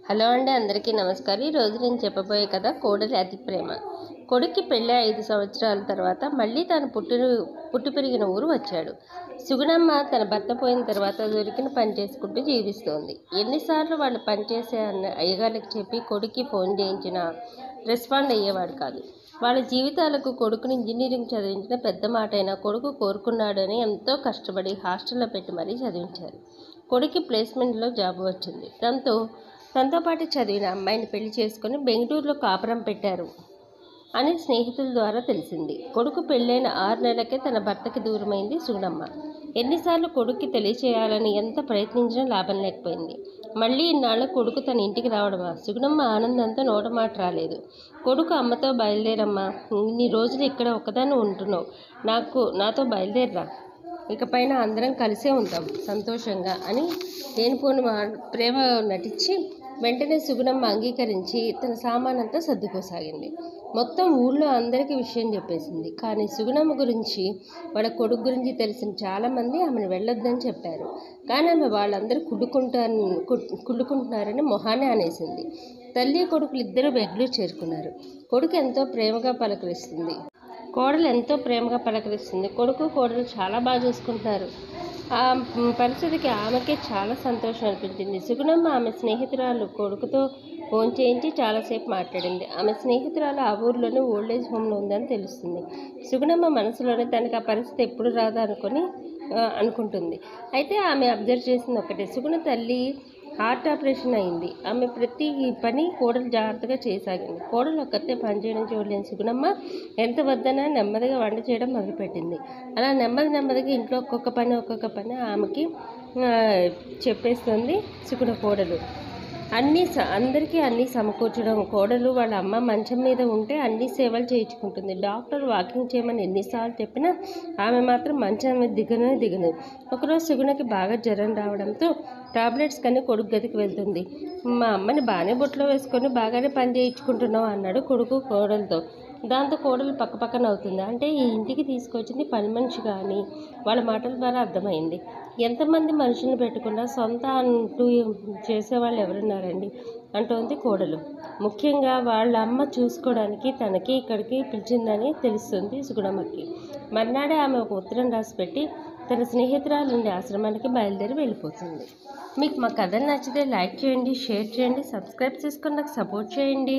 Hello అండి, అందరికీ నమస్కారం. ఈరోజు నేను చెప్పబోయే కథ కోడలి అతి ప్రేమ. కొడుక్కి పెళ్ళి 5 సంవత్సరాల తర్వాత మళ్ళీ తాను పుట్టి పెరిగిన ఊరు వచ్చాడు. సుగుణమ్మ తన భర్త పోయిన తర్వాత దొరికిన పని చేసుకుంటూ జీవిస్తోంది. ఎన్నిసార్లు వాళ్ళు పనిచేసే అయ్యగారికి చెప్పి కొడుక్కి ఫోన్ చేయించినా రెస్పాండ్ అయ్యేవాడు కాదు. వాళ్ళ జీవితాలకు కొడుకుని ఇంజనీరింగ్ చదివించిన పెద్ద మాట అయినా కొడుకు కోరుకున్నాడు అని ఎంతో కష్టపడి హాస్టల్లో పెట్టి మరీ చదివించారు. కొడుక్కి ప్లేస్మెంట్లో జాబ్ వచ్చింది. తనతో పాటు చదివిన అమ్మాయిని పెళ్లి చేసుకుని బెంగళూరులో కాపురం పెట్టారు అని స్నేహితుల ద్వారా తెలిసింది. కొడుకు పెళ్ళైన 6 నెలలకే తన భర్తకి దూరమైంది సుగుణమ్మ. ఎన్నిసార్లు కొడుక్కి తెలియచేయాలని ఎంత ప్రయత్నించినా లాభం లేకపోయింది. మళ్ళీ ఇన్నాళ్ళు కొడుకు తన ఇంటికి రావడమా? సుగుణమ్మ ఆనందంతో నోటమాట రాలేదు. కొడుకు అమ్మతో బయలుదేరమ్మా, ఇన్ని రోజులు ఇక్కడ ఒక్కదాన్ని ఉంటున్నావు, నాతో బయలుదేరరా, ఇకపైన అందరం కలిసే ఉంటాం సంతోషంగా అని లేనిపోని ప్రేమ నటించి వెంటనే సుగుణమ్మ అంగీకరించి తన సామానంతా సర్దుకోసాగింది. మొత్తం ఊళ్ళో అందరికీ విషయం చెప్పేసింది. కానీ సుగుణమ్మ గురించి, వాళ్ళ కొడుకు గురించి తెలిసిన చాలామంది ఆమెను వెళ్ళొద్దని చెప్పారు. కానీ ఆమె వాళ్ళందరూ కుళ్ళుకుంటున్నారని మొహానే అనేసింది. తల్లి కొడుకులు ఇద్దరు బెంగళూరు చేరుకున్నారు. కొడుకు ఎంతో ప్రేమగా పలకరిస్తుంది, కోడలు ఎంతో ప్రేమగా పలకరిస్తుంది. కొడుకు కోడలు చాలా బాగా చూసుకుంటున్నారు. ఆ పరిస్థితికి ఆమెకే చాలా సంతోషం అనిపించింది. సుగుణమ్మ ఆమె స్నేహితురాలు కొడుకుతో ఫోన్ చేయించి చాలాసేపు మాట్లాడింది. ఆమె స్నేహితురాలు ఆ ఊర్లోనే ఓల్డేజ్ హోమ్లో ఉందని తెలుస్తుంది. సుగుణమ్మ మనసులోనే తనకు ఆ పరిస్థితి ఎప్పుడు రాదా అనుకుంటుంది. అయితే ఆమె అబ్జర్వ్ చేసింది ఒకటే, సుగుణ తల్లి హార్ట్ ఆపరేషన్ అయింది. ఆమె ప్రతి పని కోడలు జాగ్రత్తగా చేయసాగింది. కోడలు ఒక్కతే పని చేయడం చూడలేని సుగుణమ్మ ఎంత వద్దనా నెమ్మదిగా వంట చేయడం మొదలుపెట్టింది. అలా నెమ్మదిగా ఇంట్లో ఒక్కొక్క పని ఆమెకి చెప్పేస్తుంది సుగుణ కోడలు. అందరికీ అన్నీ సమకూర్చడం. కోడలు వాళ్ళ అమ్మ మంచం మీద ఉంటే అన్ని సేవలు చేయించుకుంటుంది. డాక్టర్ వాకింగ్ చేయమని ఎన్నిసార్లు చెప్పినా ఆమె మాత్రం మంచం మీద దిగను. ఒకరోజు సుగుణకి బాగా జ్వరం రావడంతో టాబ్లెట్స్ కని కొడుకు గదికి వెళ్తుంది. మా అమ్మని బాగానే బొట్లో వేసుకొని బాగానే పని చేయించుకుంటున్నావు అన్నాడు కొడుకు కోడలతో. దాంతో కోడలు పక్కన అవుతుంది. అంటే ఈ ఇంటికి తీసుకొచ్చింది పని మనిషి కానీ వాళ్ళ మాటల ద్వారా అర్థమైంది. ఎంతమంది మనుషులను పెట్టుకున్నా సొంత అంటూ చేసేవాళ్ళు ఎవరున్నారండి అంటోంది కోడలు. ముఖ్యంగా వాళ్ళ అమ్మ చూసుకోవడానికి తనకి ఇక్కడికి పిలిచిందని తెలుస్తుంది సుగుణమ్మకి. మర్నాడే ఆమె ఒక ఉత్తరం రాసి పెట్టి తన స్నేహితురాలు నుండి ఆశ్రమానికి బయలుదేరి వెళ్ళిపోతుంది. మీకు మా కథలు నచ్చితే లైక్ చేయండి, షేర్ చేయండి, సబ్స్క్రైబ్ చేసుకొని నాకు సపోర్ట్ చేయండి.